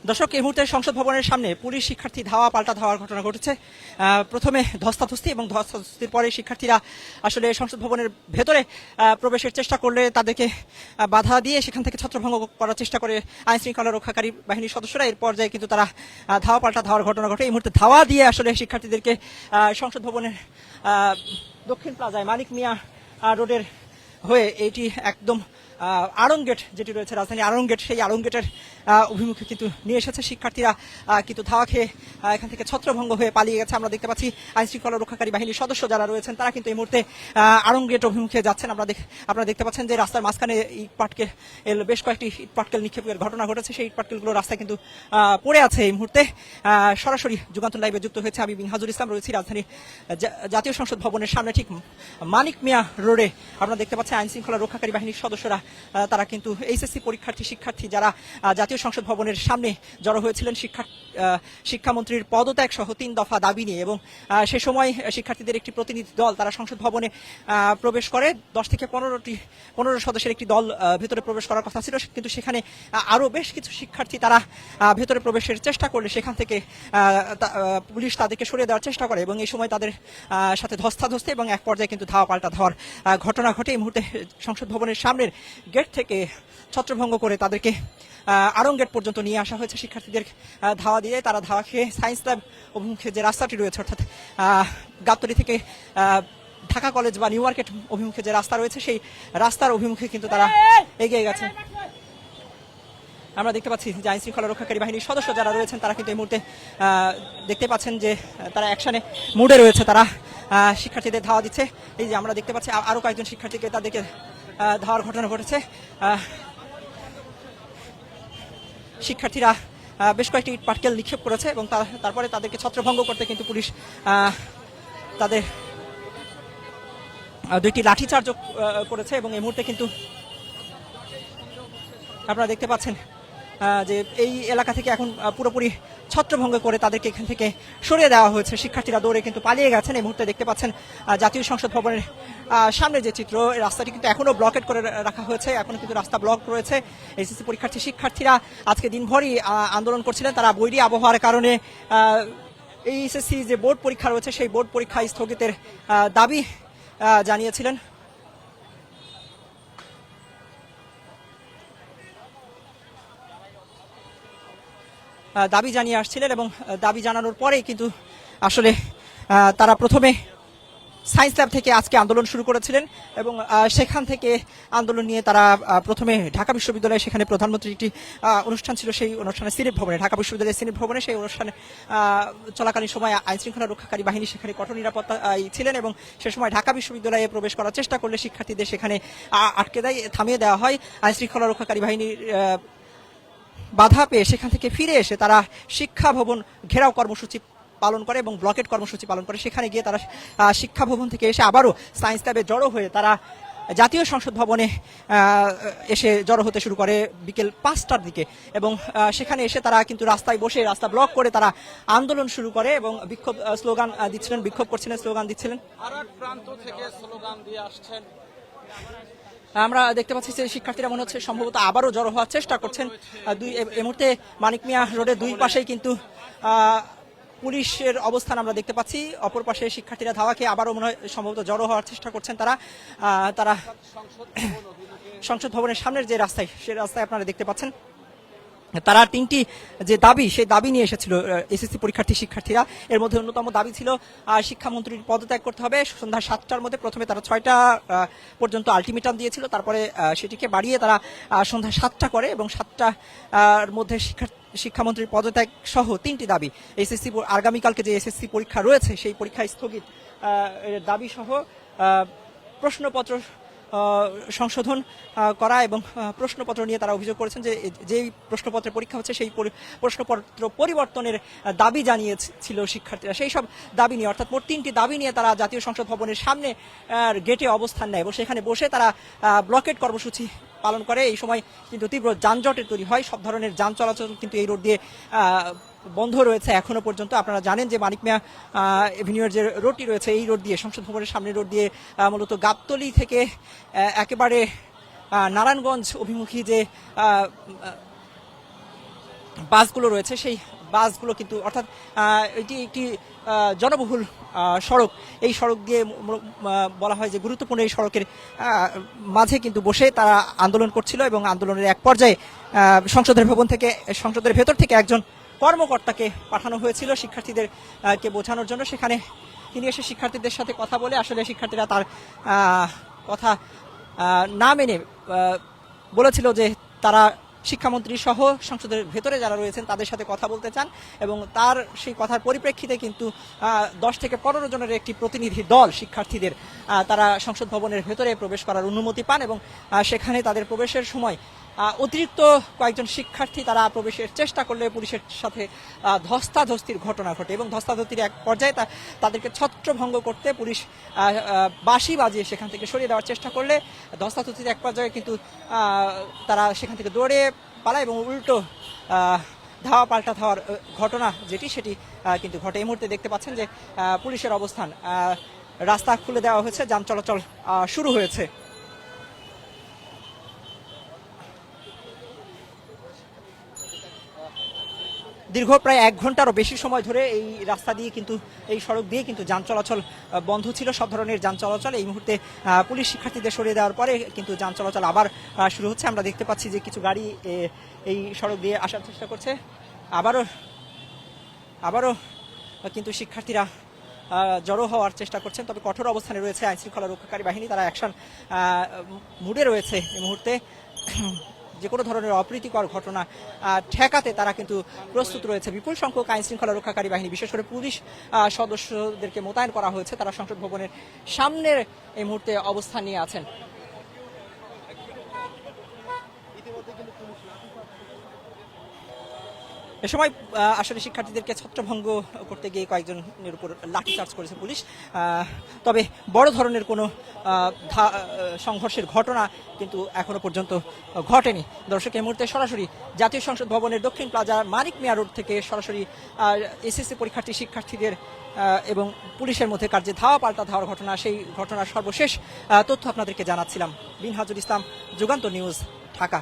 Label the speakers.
Speaker 1: দর্শক, এই মুহূর্তে সংসদ ভবনের সামনে পুলিশ শিক্ষার্থী ধাওয়া পাল্টা ধাওয়ার ঘটনা ঘটেছে। প্রথমে ধস্তাধস্তি এবং ধস্তাধস্তির পরে শিক্ষার্থীরা আসলে সংসদ ভবনের ভেতরে প্রবেশের চেষ্টা করলে তাদেরকে বাধা দিয়ে সেখান থেকে ছত্রভঙ্গ করার চেষ্টা করে আইন শৃঙ্খলা রক্ষাকারী বাহিনীর সদস্যরা। এর পর্যায়ে কিন্তু তারা ধাওয়া পাল্টা ধাওয়ার ঘটনা ঘটে। এই মুহূর্তে ধাওয়া দিয়ে আসলে শিক্ষার্থীদেরকে সংসদ ভবনের দক্ষিণ প্লাজায় মানিক মিয়া রোডের হয়ে এটি একদম আড়ং গেট যেটি রয়েছে রাজধানী আড়ং গেট, সেই আড়ং গেটের অভিমুখে কিন্তু নিয়ে এসেছে শিক্ষার্থীরা। কিন্তু ধাওয়া খেয়ে এখান থেকে ছত্রভঙ্গ হয়ে পালিয়ে গেছে। আমরা দেখতে পাচ্ছি আইন শৃঙ্খলা রক্ষাকারী বাহিনীর সদস্য যারা রয়েছেন তারা কিন্তু এই মুহূর্তে আড়ং গেট অভিমুখে যাচ্ছেন। আপনারা দেখতে পাচ্ছেন যে রাস্তার মাঝখানে ইট পাটকেল বেশ কয়েকটি ইট পাটকেল নিক্ষেপের ঘটনা ঘটেছে। সেই ইট পাটকেলগুলো রাস্তায় কিন্তু পড়ে আছে। এই মুহূর্তে সরাসরি যুগান্তর লাইভে যুক্ত হয়েছে আমি মিনহাজুল ইসলাম, রয়েছি রাজধানী জাতীয় সংসদ ভবনের সামনে ঠিক মানিক মিয়া রোডে। আপনারা দেখতে পাচ্ছেন আইন শৃঙ্খলা রক্ষাকারী বাহিনীর সদস্যরা তারা কিন্তু এইচএসসি শিক্ষার্থী যারা জাতীয় সংসদ ভবনের সামনে জড়ো হয়েছিলেন শিক্ষামন্ত্রীর পদত্যাগ সহ 3 দফা দাবি নিয়ে। এবং সে সময় শিক্ষার্থীদের একটি প্রতিনিধি দল তারা সংসদ ভবনে প্রবেশ করে। 10 থেকে 15 সদস্যের একটি দল ভেতরে প্রবেশ করার কথা ছিল, কিন্তু সেখানে আরও বেশ কিছু শিক্ষার্থী তারা ভেতরে প্রবেশের চেষ্টা করলে সেখান থেকে পুলিশ তাদেরকে সরিয়ে দেওয়ার চেষ্টা করে এবং এই সময় তাদের সাথে ধস্তাধস্তি এবং এক পর্যায়ে কিন্তু ধাওয়া পাল্টা ধাওয়ার ঘটনা ঘটে। এই মুহূর্তে সংসদ ভবনের সামনের গেট থেকে ছত্রভঙ্গ করে তাদেরকে আড়ং গেট পর্যন্ত নিয়ে আসা হয়েছে। শিক্ষার্থীদের ধাওয়া দিয়ে তারা ধাওয়া খেয়ে সায়েন্স ল্যাব অভিমুখে যে রাস্তাটি রয়েছে, অর্থাৎ গাবতলী থেকে ঢাকা কলেজ বা নিউ মার্কেট অভিমুখে যে রাস্তা রয়েছে সেই রাস্তার অভিমুখে কিন্তু তারা এগিয়ে গেছে। আমরা দেখতে পাচ্ছি যে আইন শৃঙ্খলা রক্ষাকারী বাহিনীর সদস্য যারা রয়েছেন তারা কিন্তু এই মুহূর্তে দেখতে পাচ্ছেন যে তারা অ্যাকশনে মুডে রয়েছে, তারা শিক্ষার্থীদের ধাওয়া দিচ্ছে। এই যে আমরা দেখতে পাচ্ছি আরও কয়েকজন শিক্ষার্থীকে তাদেরকে ধাওয়ার ঘটনা ঘটেছে। শিক্ষার্থীরা বেশ কয়েকটি ইট পাটকেল নিক্ষেপ করেছে এবং তারপরে তাদেরকে ছত্রভঙ্গ করতে কিন্তু পুলিশ তাদের 2টি লাঠিচার্জ করেছে। এবং এই মুহূর্তে কিন্তু আপনারা দেখতে পাচ্ছেন যে এই এলাকা থেকে এখন পুরোপুরি ছত্রভঙ্গ করে তাদেরকে এখান থেকে সরিয়ে দেওয়া হয়েছে। শিক্ষার্থীরা দৌড়ে কিন্তু পালিয়ে গেছেন। এই মুহূর্তে দেখতে পাচ্ছেন জাতীয় সংসদ ভবনের সামনে যে চিত্র, রাস্তাটি কিন্তু এখনো ব্লকেট করে রাখা হয়েছে, এখনো কিন্তু রাস্তা ব্লক রয়েছে। এসএসসি শিক্ষার্থীরা আজকে দিনভরই আন্দোলন করছিলেন। তারা বৈরী আবহাওয়ার কারণে এই এসএসসি যে বোর্ড পরীক্ষা রয়েছে সেই বোর্ড পরীক্ষা স্থগিতের দাবি জানিয়েছিলেন। দাবি জানিয়ে আসছিলেন এবং দাবি জানানোর পরেই কিন্তু আসলে তারা প্রথমে সায়েন্স ল্যাব থেকে আজকে আন্দোলন শুরু করেছিলেন এবং সেখান থেকে আন্দোলন নিয়ে তারা প্রথমে ঢাকা বিশ্ববিদ্যালয়ে, সেখানে প্রধানমন্ত্রীর একটি অনুষ্ঠান ছিল, সেই অনুষ্ঠানে সিনেট ভবনে, ঢাকা বিশ্ববিদ্যালয়ের সিনেট ভবনে, সেই অনুষ্ঠানে চলাকালীন সময় আইন শৃঙ্খলা রক্ষাকারী বাহিনী সেখানে কঠোর নিরাপত্তা ছিলেন এবং সে সময় ঢাকা বিশ্ববিদ্যালয়ে প্রবেশ করার চেষ্টা করলে শিক্ষার্থীদের সেখানে আটকে দেয়, থামিয়ে দেওয়া হয়। আইন শৃঙ্খলা রক্ষাকারী বাহিনীর বাধা পেয়ে সেখান থেকে ফিরে এসে তারা শিক্ষা ভবন ঘেরাও কর্মসূচি পালন করে এবং ব্লকেট কর্মসূচি পালন করে। সেখানে গিয়ে তারা শিক্ষা ভবন থেকে এসে আবারও সায়েন্স ল্যাবে জড়ো হয়ে তারা জাতীয় সংসদ ভবনে এসে জড়ো হতে শুরু করে বিকেল 5টার দিকে এবং সেখানে এসে তারা কিন্তু রাস্তায় বসে রাস্তা ব্লক করে তারা আন্দোলন শুরু করে এবং বিক্ষোভ স্লোগান দিচ্ছিলেন, বিক্ষোভ করছিলেন, স্লোগান দিচ্ছিলেন।
Speaker 2: আরেক প্রান্ত থেকে স্লোগান দিয়ে আসছেন।
Speaker 1: আমরা দেখতে পাচ্ছি যে শিক্ষার্থীরা মনে হচ্ছে সম্ভবত আবারও জড়ো হওয়ার চেষ্টা করছেন। এই মুহূর্তে মানিক মিয়া রোডের দুই পাশেই কিন্তু পুলিশের অবস্থান আমরা দেখতে পাচ্ছি। অপর পাশে শিক্ষার্থীরা ধাওয়া খেয়ে আবারও মনে হয় সম্ভবত জড়ো হওয়ার চেষ্টা করছেন। তারা সংসদ ভবনের সামনের যে রাস্তায়, সেই রাস্তায় আপনারা দেখতে পাচ্ছেন তারা 3টি যে দাবি, সেই দাবি নিয়ে এসেছিল এসএসসি শিক্ষার্থীরা। এর মধ্যে অন্যতম দাবি ছিল শিক্ষামন্ত্রীর পদত্যাগ করতে হবে সন্ধ্যা 7টার মধ্যে। প্রথমে তারা 6টা পর্যন্ত আলটিমেটাম দিয়েছিল, তারপরে সেটিকে বাড়িয়ে তারা সন্ধ্যা 7টা করে এবং 7টার মধ্যে শিক্ষামন্ত্রীর পদত্যাগ সহ 3টি দাবি, এসএসসি আগামীকালকে যে এসএসসি পরীক্ষা রয়েছে সেই পরীক্ষা স্থগিত দাবি সহ প্রশ্নপত্র সংশোধন করা এবং প্রশ্নপত্র নিয়ে তারা অভিযোগ করেছেন যে যেই প্রশ্নপত্রের পরীক্ষা হচ্ছে সেই প্রশ্নপত্র পরিবর্তনের দাবি জানিয়েছিল শিক্ষার্থীরা। সেই সব দাবি নিয়ে, অর্থাৎ মোট 3টি দাবি নিয়ে তারা জাতীয় সংসদ ভবনের সামনে গেটে অবস্থান নেয় এবং সেখানে বসে তারা ব্লকেট কর্মসূচি পালন করে। এই সময় কিন্তু তীব্র যানজটের তৈরি হয়, সব ধরনের যান চলাচল কিন্তু এই রোড দিয়ে বন্ধ রয়েছে এখনো পর্যন্ত। আপনারা জানেন যে মানিক মিয়া এভিনিউয়ের যে রোডটি রয়েছে এই রোড দিয়ে, সংসদ ভবনের সামনের রোড দিয়ে মূলত গাবতলী থেকে একেবারে নারায়ণগঞ্জ অভিমুখী যে বাসগুলো রয়েছে সেই বাসগুলো কিন্তু অর্থাৎ এটি একটি জনবহুল সড়ক। এই সড়ক দিয়ে বলা হয় যে গুরুত্বপূর্ণ এই সড়কের মাঝে কিন্তু বসে তারা আন্দোলন করছিল এবং আন্দোলনের এক পর্যায়ে সংসদের ভেতর থেকে একজন কর্মকর্তাকে পাঠানো হয়েছিল শিক্ষার্থীদের কে বোঝানোর জন্য। সেখানে তিনি এসে শিক্ষার্থীদের সাথে কথা বলে আসলে শিক্ষার্থীরা তার কথা না মেনে বলেছিল যে তারা শিক্ষামন্ত্রী সহ সংসদের ভেতরে যারা রয়েছেন তাদের সাথে কথা বলতে চান এবং তার সেই কথার পরিপ্রেক্ষিতে কিন্তু 10 থেকে 15 জনের একটি প্রতিনিধি দল শিক্ষার্থীদের তারা সংসদ ভবনের ভেতরে প্রবেশ করার অনুমতি পান এবং সেখানে তাদের প্রবেশের সময় অতিরিক্ত কয়েকজন শিক্ষার্থী তারা প্রবেশের চেষ্টা করলে পুলিশের সাথে ধস্তাধস্তির ঘটনা ঘটে এবং ধস্তাধস্তির এক পর্যায়ে তাদেরকে ছত্রভঙ্গ করতে পুলিশ বাঁশি বাজিয়ে সেখান থেকে সরিয়ে দেওয়ার চেষ্টা করলে ধস্তাধস্তির এক পর্যায়ে কিন্তু তারা সেখান থেকে দৌড়ে পালায় এবং উল্টো ধাওয়া পাল্টা ধাওয়ার ঘটনা সেটি কিন্তু ঘটে। এই মুহূর্তে দেখতে পাচ্ছেন যে পুলিশের অবস্থান, রাস্তা খুলে দেওয়া হয়েছে, যান চলাচল শুরু হয়েছে। দীর্ঘ প্রায় 1 ঘন্টারও বেশি সময় ধরে এই রাস্তা দিয়ে কিন্তু এই সড়ক দিয়ে কিন্তু যান চলাচল বন্ধ ছিল, সব ধরনের যান চলাচল। এই মুহূর্তে পুলিশ শিক্ষার্থীদের সরিয়ে দেওয়ার পরে কিন্তু যান চলাচল আবার শুরু হচ্ছে। আমরা দেখতে পাচ্ছি যে কিছু গাড়ি এই সড়ক দিয়ে আসার চেষ্টা করছে। আবারও কিন্তু শিক্ষার্থীরা জড়ো হওয়ার চেষ্টা করছেন, তবে কঠোর অবস্থানে রয়েছে আইন শৃঙ্খলা রক্ষাকারী বাহিনী। তারা অ্যাকশন মুডে রয়েছে এই মুহূর্তে। যে কোনো ধরনের অপ্রীতিকর ঘটনা ঠেকাতে তারা কিন্তু প্রস্তুত রয়েছে। বিপুল সংখ্যক আইন শৃঙ্খলা রক্ষাকারী বাহিনী, বিশেষ করে পুলিশ সদস্যদেরকে মোতায়েন করা হয়েছে। তারা সংসদ ভবনের সামনে এই মুহূর্তে অবস্থান নিয়ে আছেন। এ সময় আসলে শিক্ষার্থীদেরকে ছত্রভঙ্গ করতে গিয়ে কয়েকজনের উপর লাঠিচার্জ করেছে পুলিশ, তবে বড় ধরনের কোনো সংঘর্ষের ঘটনা কিন্তু এখনো পর্যন্ত ঘটেনি। দর্শক, এই মুহূর্তে সরাসরি জাতীয় সংসদ ভবনের দক্ষিণ প্লাজা মানিক মিয়া রোড থেকে সরাসরি এসএসসি পরীক্ষার্থী শিক্ষার্থীদের এবং পুলিশের মধ্যেকার যে ধাওয়া পাল্টা ধাওয়ার ঘটনা, সেই ঘটনার সর্বশেষ তথ্য আপনাদেরকে জানাচ্ছিলাম। বিনহাজুল ইসলাম, যুগান্তর নিউজ, ঢাকা।